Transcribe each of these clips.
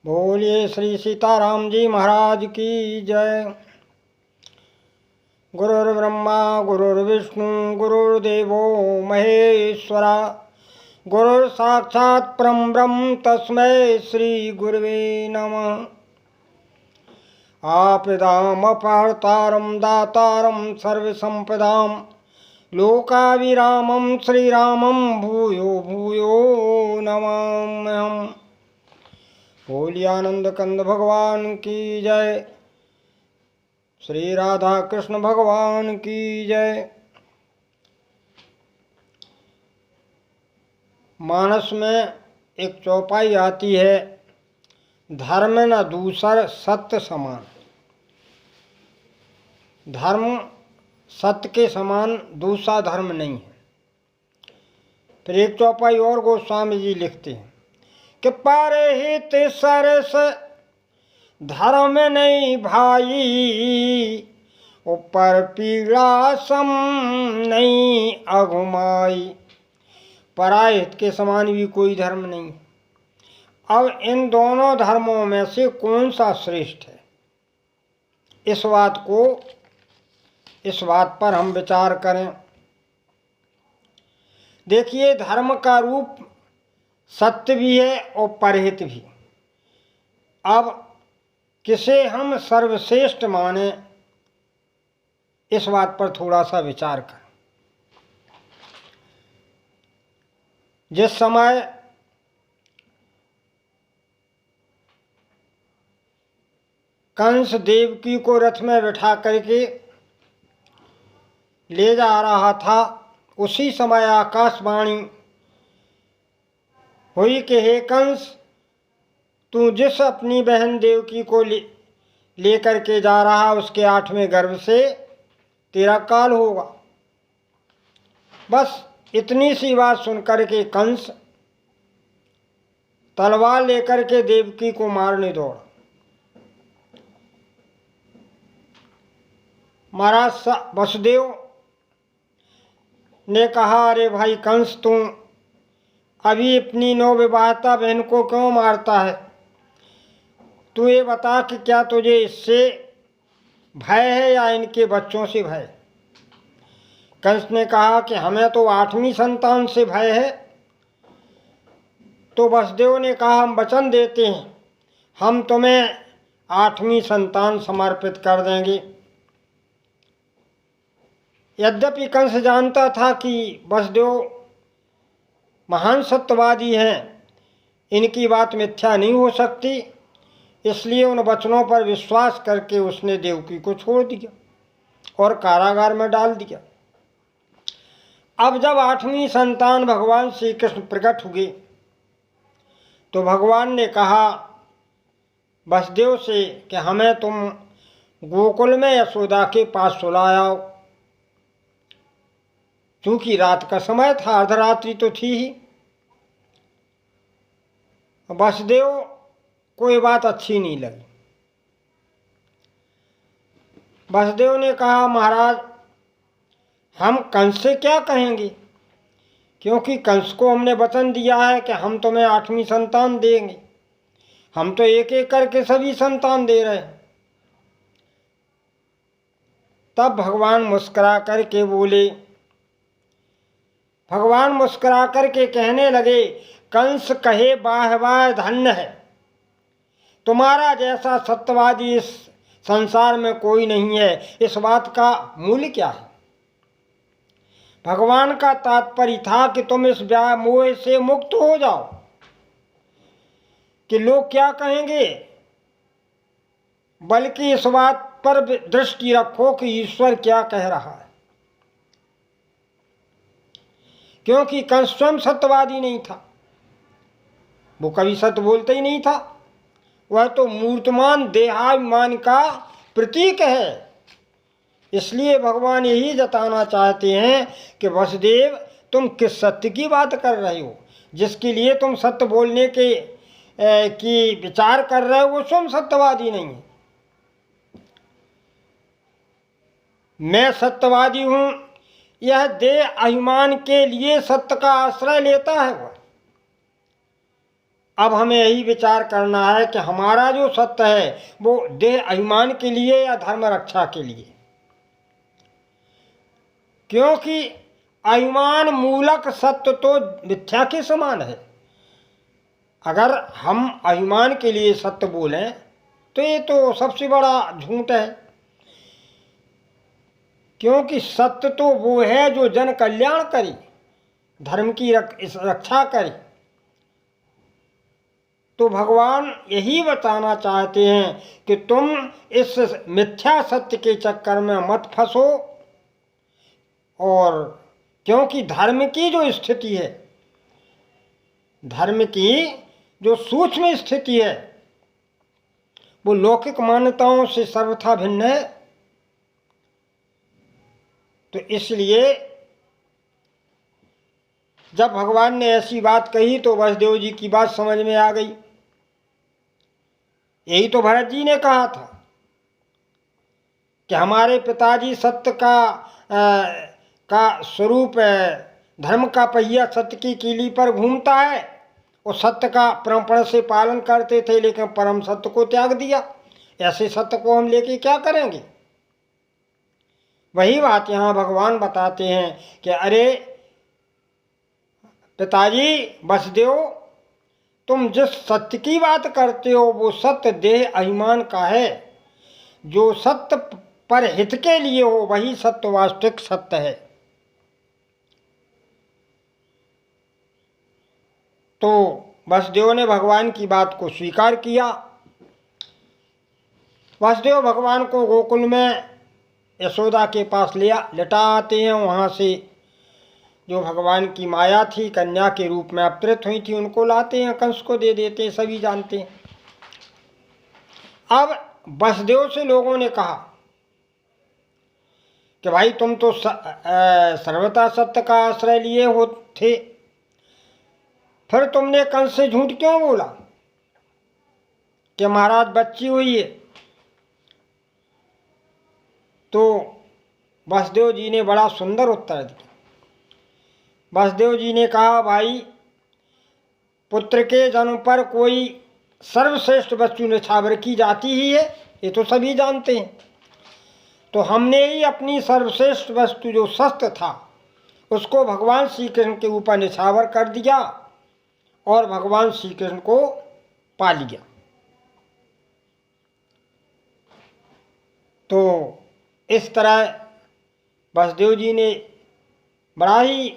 बोलिए श्री सीताराम जी महाराज की जय। गुरुर्ब्रह्मा गुरुर्विष्णु गुरुर्देवो महेश्वरा, गुरुर् साक्षात् परं ब्रह्म तस्मै श्री गुरुवे नमः। आपदामपहर्तारं दातारं सर्वसंपदां, लोकाभिरामं श्रीरामं भूयो भूयो नमाम्यहम्। बोलिए आनंद कंद भगवान की जय। श्री राधा कृष्ण भगवान की जय। मानस में एक चौपाई आती है, धर्म न दूसर सत्य समान। धर्म सत्य के समान दूसरा धर्म नहीं है। फिर एक चौपाई और गोस्वामी जी लिखते हैं कि परहित सरस धर्म नहीं भाई, ऊपर पीड़ा सम नहीं अघुमाई। पराहित के समान भी कोई धर्म नहीं। अब इन दोनों धर्मों में से कौन सा श्रेष्ठ है, इस बात पर हम विचार करें। देखिए, धर्म का रूप सत्य भी है और परहित भी। अब किसे हम सर्वश्रेष्ठ माने, इस बात पर थोड़ा सा विचार करें। जिस समय कंस देवकी को रथ में बिठा करके ले जा रहा था, उसी समय आकाशवाणी हुई कि हे कंस, तू जिस अपनी बहन देवकी को ले करके जा रहा, उसके 8वें गर्भ से तेरा काल होगा। बस इतनी सी बात सुनकर के कंस तलवार लेकर के देवकी को मारने दौड़ा। महाराज वसुदेव ने कहा, अरे भाई कंस, तुम अभी अपनी नवविवाहिता बहन को क्यों मारता है? तू ये बता कि क्या तुझे इससे भय है या इनके बच्चों से भय? कंस ने कहा कि हमें तो 8वीं संतान से भय है। तो वसुदेव ने कहा, हम वचन देते हैं, हम तुम्हें 8वीं संतान समर्पित कर देंगे। यद्यपि कंस जानता था कि वसुदेव महान सत्यवादी हैं, इनकी बात मिथ्या नहीं हो सकती, इसलिए उन वचनों पर विश्वास करके उसने देवकी को छोड़ दिया और कारागार में डाल दिया। अब जब 8वीं संतान भगवान श्री कृष्ण प्रकट हुए तो भगवान ने कहा वसुदेव से कि हमें तुम गोकुल में यशोदा के पास सुलाओ। चूंकि रात का समय था, अर्धरात्रि तो थी ही। वसुदेव को ये बात अच्छी नहीं लगी। वसुदेव ने कहा, महाराज, हम कंस से क्या कहेंगे, क्योंकि कंस को हमने वचन दिया है कि हम तुम्हें 8वीं संतान देंगे। हम तो एक एक करके सभी संतान दे रहे हैं। तब भगवान मुस्कुरा करके बोले, भगवान मुस्कुरा करके कहने लगे, कंस कहे वाह वाह, धन्य है, तुम्हारा जैसा सत्यवादी इस संसार में कोई नहीं है। इस बात का मूल्य क्या है? भगवान का तात्पर्य था कि तुम इस मोह से मुक्त हो जाओ कि लोग क्या कहेंगे, बल्कि इस बात पर दृष्टि रखो कि ईश्वर क्या कह रहा है। क्योंकि कंस स्वयं सत्यवादी नहीं था, वो कभी सत्य बोलता ही नहीं था। वह तो मूर्तमान देहाभिमान का प्रतीक है। इसलिए भगवान यही जताना चाहते हैं कि वसुदेव, तुम किस सत्य की बात कर रहे हो? जिसके लिए तुम सत्य बोलने की विचार कर रहे हो, वो स्वयं सत्यवादी नहीं है। मैं सत्यवादी हूं, यह देह अभिमान के लिए सत्य का आश्रय लेता है। वह अब हमें यही विचार करना है कि हमारा जो सत्य है वो देह अभिमान के लिए या धर्म रक्षा के लिए, क्योंकि अभिमान मूलक सत्य तो मिथ्या के समान है। अगर हम अभिमान के लिए सत्य बोलें तो ये तो सबसे बड़ा झूठ है, क्योंकि सत्य तो वो है जो जन कल्याण करे, धर्म की रक्षा करे। तो भगवान यही बताना चाहते हैं कि तुम इस मिथ्या सत्य के चक्कर में मत फंसो, और क्योंकि धर्म की जो स्थिति है, धर्म की जो सूक्ष्म स्थिति है, वो लौकिक मान्यताओं से सर्वथा भिन्न है। तो इसलिए जब भगवान ने ऐसी बात कही तो वसुदेव जी की बात समझ में आ गई। यही तो भरत जी ने कहा था कि हमारे पिताजी सत्य का स्वरूप धर्म का पहिया सत्य की कीली पर घूमता है, और सत्य का परंपरा से पालन करते थे, लेकिन परम सत्य को त्याग दिया। ऐसे सत्य को हम लेके क्या करेंगे? वही बात यहाँ भगवान बताते हैं कि अरे पिताजी वसुदेव, तुम जिस सत्य की बात करते हो वो सत्य देह अभिमान का है। जो सत्य पर हित के लिए हो वही सत्य वास्तविक सत्य है। तो वसुदेव ने भगवान की बात को स्वीकार किया। वसुदेव भगवान को गोकुल में यशोदा के पास लेटा आते हैं। वहाँ से जो भगवान की माया थी, कन्या के रूप में अवतरित हुई थी, उनको लाते हैं, कंस को दे देते हैं, सभी जानते हैं। अब वसुदेव से लोगों ने कहा कि भाई तुम तो सर्वथा सत्य का आश्रय लिए हो थे, फिर तुमने कंस से झूठ क्यों बोला कि महाराज बच्ची हुई है? तो वसुदेव जी ने बड़ा सुंदर उत्तर दिया। वसुदेव जी ने कहा, भाई पुत्र के जन्म पर कोई सर्वश्रेष्ठ वस्तु न्यौछावर की जाती ही है, ये तो सभी जानते हैं। तो हमने ही अपनी सर्वश्रेष्ठ वस्तु जो शस्त्र था उसको भगवान श्री कृष्ण के ऊपर न्यौछावर कर दिया और भगवान श्री कृष्ण को पा लिया। तो इस तरह वसुदेव जी ने बड़ा ही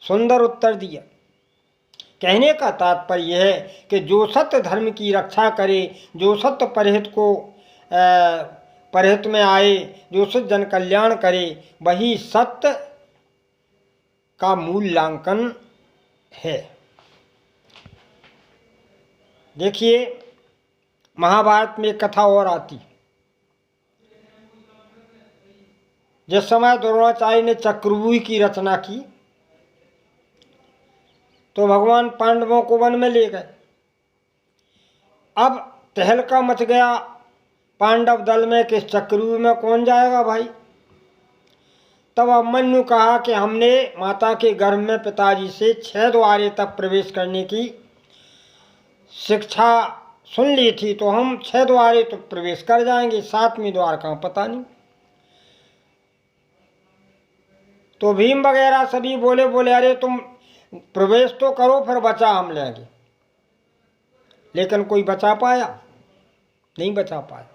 सुंदर उत्तर दिया। कहने का तात्पर्य है कि जो सत्य धर्म की रक्षा करे, जो सत्य परहित में आए, जो सत्य जन कल्याण करे, वही सत्य का मूल्यांकन है। देखिए महाभारत में एक कथा और आती। जिस समय द्रोणाचार्य ने चक्रव्यूह की रचना की तो भगवान पांडवों को वन में ले गए। अब तहलका मच गया पांडव दल में कि चक्रव्यूह में कौन जाएगा भाई। तब अभिमन्यु कहा कि हमने माता के गर्भ में पिताजी से 6 द्वारे तक प्रवेश करने की शिक्षा सुन ली थी, तो हम 6 द्वारे तो प्रवेश कर जाएंगे, 7वें द्वार कहाँ पता नहीं। तो भीम वगैरह सभी बोले अरे तुम प्रवेश तो करो, फिर बचा हम लेंगे। लेकिन कोई बचा पाया? नहीं बचा पाया।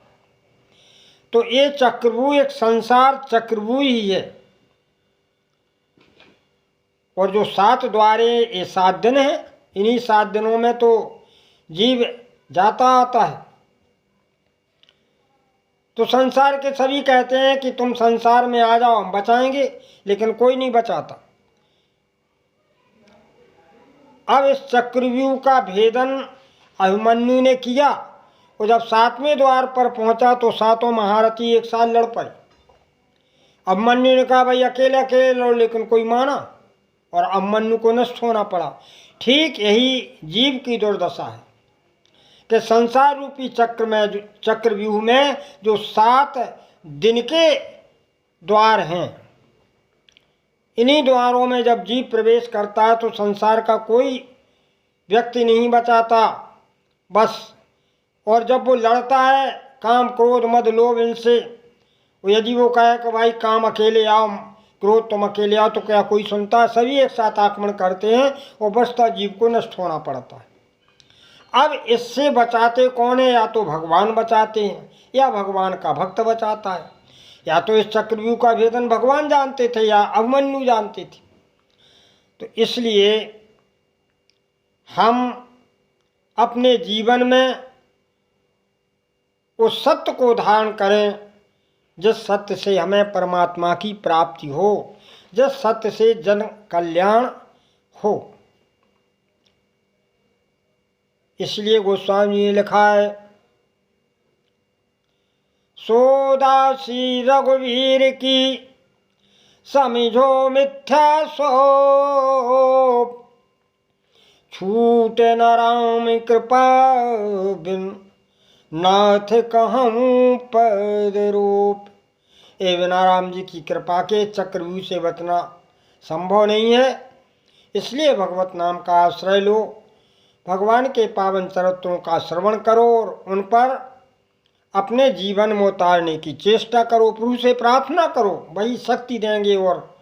तो ये चक्रव्यूह एक संसार चक्रव्यूह ही है, और जो 7 द्वारे ये 7 दिन है, इन्हीं 7 दिनों में तो जीव जाता आता है। तो संसार के सभी कहते हैं कि तुम संसार में आ जाओ, हम बचाएंगे, लेकिन कोई नहीं बचाता। अब इस चक्रव्यूह का भेदन अभिमन्यु ने किया, और जब 7वें द्वार पर पहुंचा तो 7 महारथी एक साथ लड़ पड़े। अभिमन्यु ने कहा भाई अकेले लड़ो, लेकिन कोई माना, और अभिमन्यु को नष्ट होना पड़ा। ठीक यही जीव की दुर्दशा है कि संसार रूपी चक्रव्यूह में जो 7 दिन के द्वार हैं, इन्हीं द्वारों में जब जीव प्रवेश करता है तो संसार का कोई व्यक्ति नहीं बचाता बस। और जब वो लड़ता है काम क्रोध मद लोभ इनसे, यदि वो कहे कि भाई काम अकेले आओ, क्रोध तुम अकेले आओ, तो क्या कोई सुनता है? सभी एक साथ आक्रमण करते हैं और बसता जीव को नष्ट होना पड़ता है। अब इससे बचाते कौन है? या तो भगवान बचाते हैं या भगवान का भक्त बचाता है। या तो इस चक्रव्यूह का भेदन भगवान जानते थे या अभिमन्यु जानते थे। तो इसलिए हम अपने जीवन में उस सत्य को धारण करें जिस सत्य से हमें परमात्मा की प्राप्ति हो, जिस सत्य से जन कल्याण हो। इसलिए गोस्वामी जी ने लिखा है, सोदासी रघुवीर की समझो मिथ्या सो, छूटे न राम कृपा बिन नाथ कहूँ पद रूप। ए बिना राम जी की कृपा के चक्रव्यूह से बचना संभव नहीं है। इसलिए भगवत नाम का आश्रय लो, भगवान के पावन चरित्रों का श्रवण करो और उन पर अपने जीवन में उतारने की चेष्टा करो। प्रभु से प्रार्थना करो, वही शक्ति देंगे और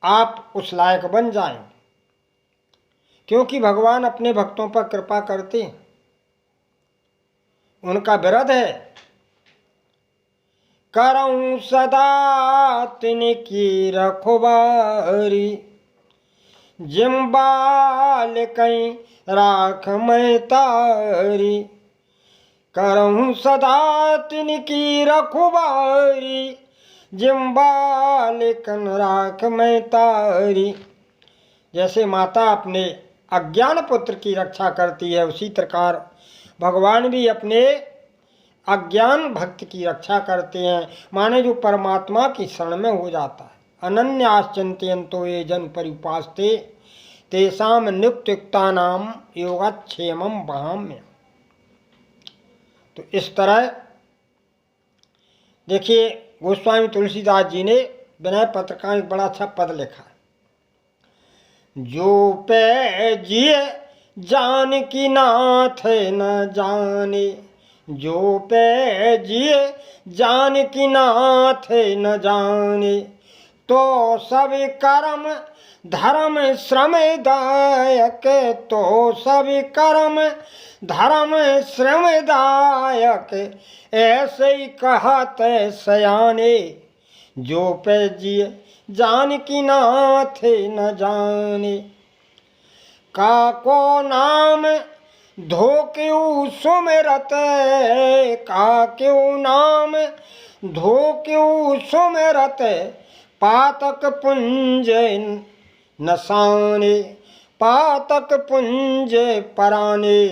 आप उस लायक बन जाएं। क्योंकि भगवान अपने भक्तों पर कृपा करते हैं, उनका विरध है। करऊं सदा तिनकी रखवारी, जिम्बाल कहीं राख मैं तारी। करऊं सदा तिनकी रखवारी, जिम्बाल कन राख मैं तारी। जैसे माता अपने अज्ञान पुत्र की रक्षा करती है, उसी प्रकार भगवान भी अपने अज्ञान भक्त की रक्षा करते हैं। माने जो परमात्मा की शरण में हो जाता है। अनन्याश्चिन्तयन्तो ये जन परिउपास्ते, तेषां नित्युक्तानां योगक्षेमं वहाम्य। तो इस तरह देखिए गोस्वामी तुलसीदास जी ने विनय पत्र का एक बड़ा अच्छा पद लिखा है। जो पे जिए जान की नाथ न जाने, जो पे जिए जान की नाथ न जाने। तो सब कर्म धर्म श्रम दायक, तो सब कर्म धर्म श्रम दायक। ऐसे ही कहत सयाने, जो पे जिए जान की नाथ न जाने। काको नाम धोक्यू सुमिरत, काक्यू नाम धोक्यू सुमिरत। पातक पुंज नसाने, पातक पुंज पराने।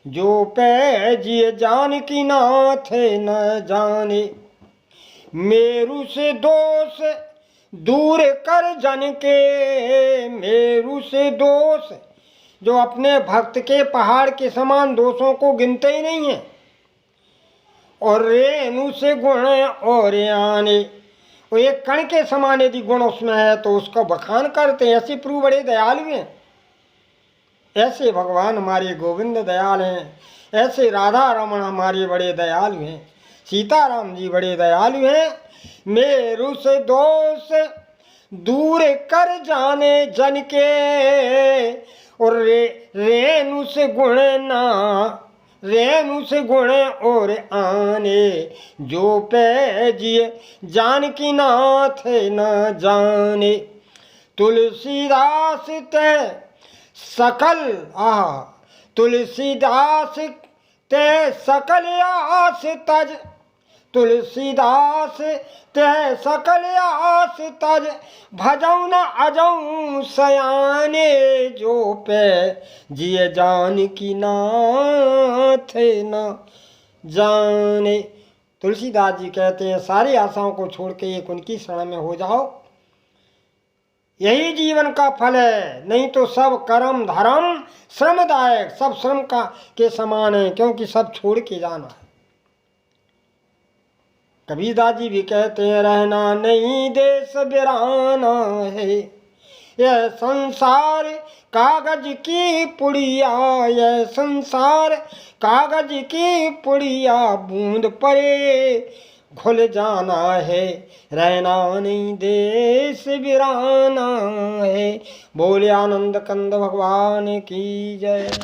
जो पे जिए जान की नाथ न जाने। मेरु से दोष दूर कर जन के, मेरु से दोष, जो अपने भक्त के पहाड़ के समान दोषों को गिनते ही नहीं है। और रेणु से गुण और आने, वो एक कण के समान यदि गुण उसमें है तो उसका बखान करते हैं। ऐसे प्रभु बड़े दयालु हैं, ऐसे भगवान हमारे गोविंद दयाल हैं, ऐसे राधा रमण हमारे बड़े दयालु हैं, सीताराम जी बड़े दयालु हैं। मेरु से दोष दूर कर जाने जन के, और रेणु से गुण ना, रेणु से गुण और आने। जो पे जिए जान की नाथ न जाने। तुलसीदास ते सकल तुलसीदास ते सकल आस तज, तुलसीदास ते सकल आस तज। भजऊ न अजऊ सयाने, जो पे जिए जान की नाथ न जाने। तुलसीदास जी कहते हैं सारी आशाओं को छोड़ के एक उनकी शरण में हो जाओ, यही जीवन का फल है। नहीं तो सब कर्म धर्म श्रमदायक, सब श्रम का के समान है, क्योंकि सब छोड़ के जाना है। कबीरदास जी भी कहते हैं रहना नहीं देश बिराना है, यह संसार कागज की पुड़िया ये संसार, कागज की पुड़िया बूंद पड़े, घुल जाना है रहना नहीं देश वीराना है। बोले आनंद कंद भगवान की जय।